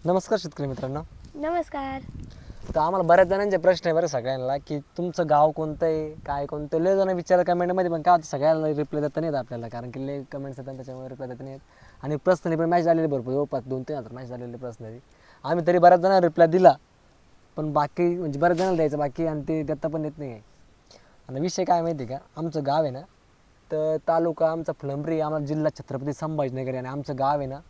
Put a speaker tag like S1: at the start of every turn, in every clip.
S1: नमस्कार शेतकरी मित्रांनो.
S2: नमस्कार.
S1: तर आम्हाला बऱ्याच जणांचे प्रश्न आहे बरं सगळ्यांना, की तुमचं गाव कोणतं आहे, काय कोणतं. लय जण विचार कमेंटमध्ये, पण काय होतं सगळ्याला रिप्लाय देता नाही येत आपल्याला, कारण की लय कमेंट्स येतात त्याच्यामुळे रिप्लाय देता नाही येत. आणि पर्सनली पण मॅच झालेले भरपूर, जवळपास 2-3 हजार मॅच झालेले पर्सनली. आम्ही तरी बऱ्याच जणांना रिप्लाय दिला, पण बाकी म्हणजे बऱ्याच जणांना द्यायचं बाकी, आणि ते देता पण येत नाही आहे. आणि विषय काय माहिती आहे का, आमचं गाव आहे ना, तर तालुका आमचा फुलंब्री, आम्हाला जिल्हा छत्रपती संभाजीनगर आहे. आणि आमचं गाव आहे ना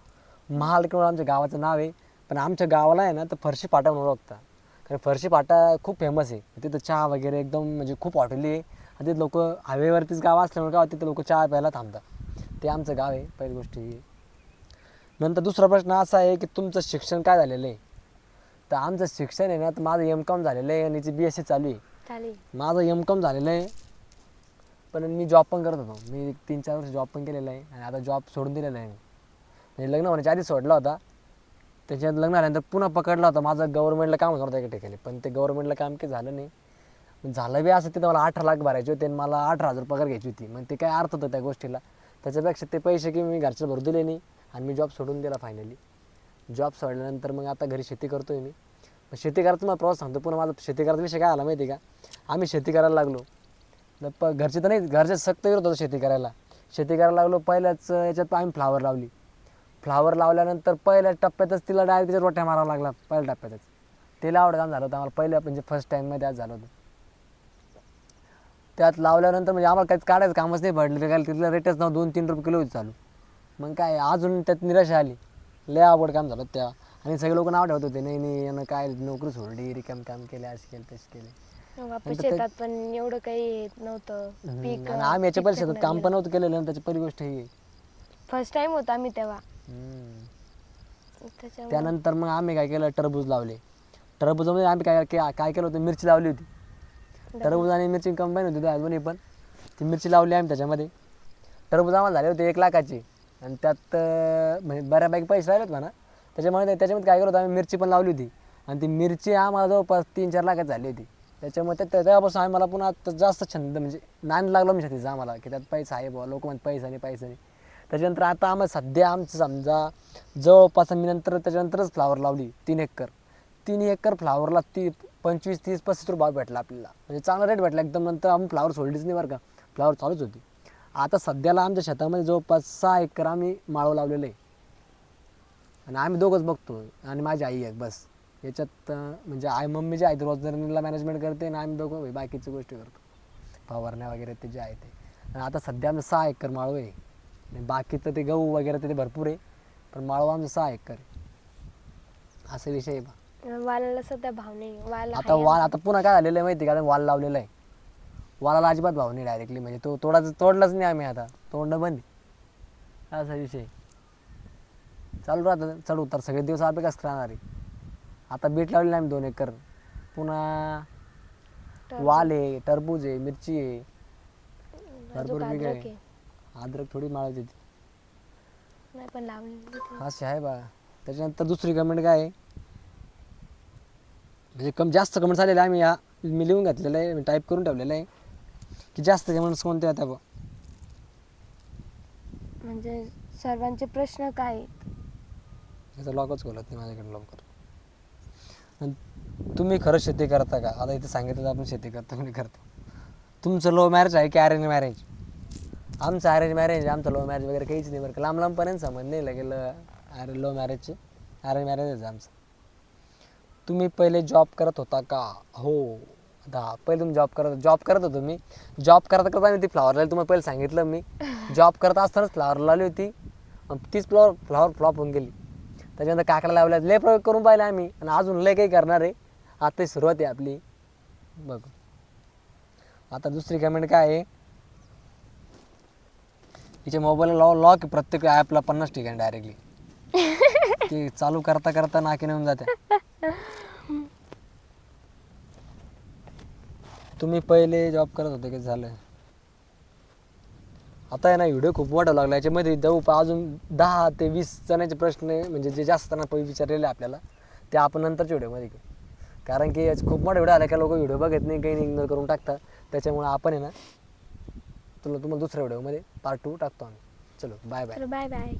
S1: महाल, किंवा आमच्या गावाचं नाव आहे. पण आमच्या गावाला आहे ना तर फरशी फाटा म्हणून ओळखता, कारण फरशी फाटा खूप फेमस आहे. तिथं चहा वगैरे एकदम म्हणजे खूप हॉटेली आहे. आणि तिथे लोक हायवेवरतीच गाव असल्यामुळे गाव तिथं लोक चहा प्यायला थांबतात. ते आमचं गाव आहे, पहिली गोष्ट ही. नंतर दुसरा प्रश्न असा आहे की तुमचं शिक्षण काय झालेलं आहे. तर आमचं शिक्षण आहे ना, तर माझं M.Com झालेलं आहे आणि BSc चालू आहे.
S2: चालेल.
S1: माझं M.Com झालेलं आहे, पण मी जॉब पण करत होतो. मी 3-4 वर्ष जॉब पण केलेला आहे, आणि आता जॉब सोडून दिलेला आहे. म्हणजे लग्न होण्याच्या आधी सोडला होता, त्याच्यात लग्न झाल्यानंतर पुन्हा पकडला होता. माझं गव्हर्नमेंटला काम होतं एका ठिकाणी, पण ते गव्हर्नमेंटला काम काही झालं नाही. झालं बी असं, तिथं मला 18 लाख भरायचे होते आणि मला 18,000 पगार घ्यायची होती. मग ते काय अर्थ होतं त्या गोष्टीला. त्याच्यापेक्षा ते पैसे की मी घरचे भरू दिले नाही, आणि मी जॉब सोडून दिला फायनली. जॉब सोडल्यानंतर मग आता घरी शेती करतोय मी. शेती करायचं मला प्रवास सांगतो. पुन्हा माझा शेती करायचा विषय काय आला माहिती आहे का, आम्ही शेती करायला लागलो. घरचे तर नाही, घरचे सक्त विरोध होतं शेती करायला. शेती करायला लागलो, पहिल्याच याच्यात आम्ही फ्लावर लावली. फ्लावर लावल्यानंतर पहिल्या टप्प्यातच तिला डायरेक्ट त्याच्या रोट्या मारावं लागला. पहिल्या टप्प्यातच तिला आवडत काम झालं होतं आम्हाला, पहिल्या म्हणजे फर्स्ट टाईममध्ये आज झालं होतं. त्यात लावल्यानंतर म्हणजे आम्हाला काहीच काढायचं कामच नाही पडलं, काय तिथलं रेटच नाव 2-3 रुपये किलो होती चालू. मग काय अजून त्यात निराशा आली. लय आवड काम झालं तेव्हा. आणि सगळे लोक नाव ठेवत होते, नाही नाही यानं काय नोकरी सोडली, रिकाम काम केले, असे केले तसे केले.
S2: वापस शेतात पण एवढं काही येत नव्हतं पीक.
S1: आणि आम्ही याच्या पहिले शेतात काम पण नव्हतं केलेलं ना, त्याची पहिली गोष्ट ही.
S2: फर्स्ट टाइम होता आम्ही तेव्हा.
S1: त्यानंतर मग आम्ही काय केलं, टरबूज लावले. टरबूजामध्ये आम्ही काय केलं होतं, मिरची लावली होती. टरबूज आणि मिरची कंबाईन होती दोन्ही पण. ती मिरची लावली आम्ही त्याच्यामध्ये. टरबूज आम्हाला झाले होते 1 लाखाची, आणि त्यात म्हणजे बऱ्यापैकी पैसे राहिलेत म्हणा. त्याच्यामध्ये काय केलं होतं, आम्ही मिरची पण लावली होती. आणि ती मिरची आम्हाला जवळपास 3-4 लाखाची झाली होती. त्याच्यामुळे तेव्हापासून आम्ही, मला पुन्हा जास्त छंद म्हणजे नांद लागलो मी शेतीचा आम्हाला, की त्यात पैसा आहे बुवा. लोक म्हणतात पैसा नाही. त्याच्यानंतर आता आम्हाला सध्या आमचं समजा जवळपास मी नंतर त्याच्यानंतरच फ्लावर लावली 3 एकर. 3 एकर फ्लावरला 25, 30, 35 रुपये भाव भेटला आपल्याला, म्हणजे चांगला रेट भेटला एकदम. नंतर आम्ही फ्लावर सोडलीच नाही बरं का, फ्लावर चालूच होती. आता सध्याला आमच्या शेतामध्ये जवळपास 6 एकर आम्ही माळव लावलेलं आहे, आणि आम्ही दोघंच बघतो आणि माझी आई आहे बस. याच्यात म्हणजे मम्मी जे आहे ते रोजगारीला मॅनेजमेंट करते, आणि आम्ही दोघं बाकीची गोष्टी करतो, फवारण्या वगैरे ते जे आहे ते. आणि आता सध्या आमचं 6 एकर माळव आहे. आणि बाकीचं ते गहू वगैरे ते भरपूर आहे, पण माळव आमचं 6 एकर आहे. असा विषय आहे बा.
S2: वालाला सध्या भाव नाही.
S1: आता पुन्हा काय झालेलं आहे माहिती का, वाल लावलेला आहे. वालाला अजिबात भाव नाही डायरेक्टली, म्हणजे तो तोडलाच नाही आम्ही, आता तोडणं बंद. असा विषय चालू राहतं, चढ उतार सगळे दिवस आपले कसं राहणार आहे. आता बीट लावलेलं आहे 2 एकर. पुन्हा वाल आहे, टरबूज आहे, मिरची आहे, भरपूर पीक आहे. अद्रक थोडी माळायची
S2: नाही पण लावली
S1: असे आहे बा. त्याच्यानंतर दुसरी कमेंट काय आहे, म्हणजे जास्त कमेंट्स आलेले आम्ही मी लिहून घातलेलं आहे, मी टाईप करून ठेवलेलं आहे की जास्त कमेंट्स कोणते होत्या बा.
S2: म्हणजे सर्वांचे प्रश्न काय आहेत.
S1: याचा लॉकच खोलत नाही माझ्याकडे लवकर. तुम्ही खरंच शेती करता का. आता इथे सांगितलं आपण शेती करतो, कोणी करतो. तुमचं लव्ह मॅरेज आहे की अरेंज मॅरेज. आमचं अरेंज मॅरेज. आमचं लव्ह मॅरेज वगैरे काहीच नाही बरं का. लांबपर्यंत समज नाही लागेल लव्ह मॅरेजचे. अरेंज मॅरेज आहे आमचं. तुम्ही पहिले जॉब करत होता का. हो पहिले तुम्ही जॉब करत होतो मी. जॉब करता आम्ही ती फ्लावर लावली, तुम्हाला पहिले सांगितलं मी. जॉब करत असतानाच फ्लावर लावली होती, तीच फ्लावर फ्लॉप होऊन गेली. त्याच्यानंतर काकडा लावल्या, लय प्रयोग करून पाहिले आम्ही, आणि अजून लय काही करणार आहे. आता सुरुवात आहे आपली बघ. आता दुसरी कमेंट काय आहे, तिच्या मोबाईलला लॉक प्रत्येक ॲपला 50 ठिकाणी डायरेक्टली ती चालू करता नाकी नेऊन जाते. तुम्ही पहिले जॉब करत होते की झालं. आता आहे ना व्हिडिओ खूप मोठा लागला, याच्यामध्ये अजून 10 ते 20 जणांचे प्रश्न म्हणजे जे जास्त जणांना पहिले विचारलेले आपल्याला, ते आपण नंतरच्या व्हिडिओमध्ये घेऊ. कारण की खूप मोठा व्हिडिओ आला का लोक व्हिडिओ बघत नाही, काही इग्नोर करून टाकतात. त्याच्यामुळे आपण आहे ना तुम्हाला दुसऱ्या व्हिडिओमध्ये पार्ट 2 टाकतो आम्ही. चलो बाय बाय.
S2: Bye bye.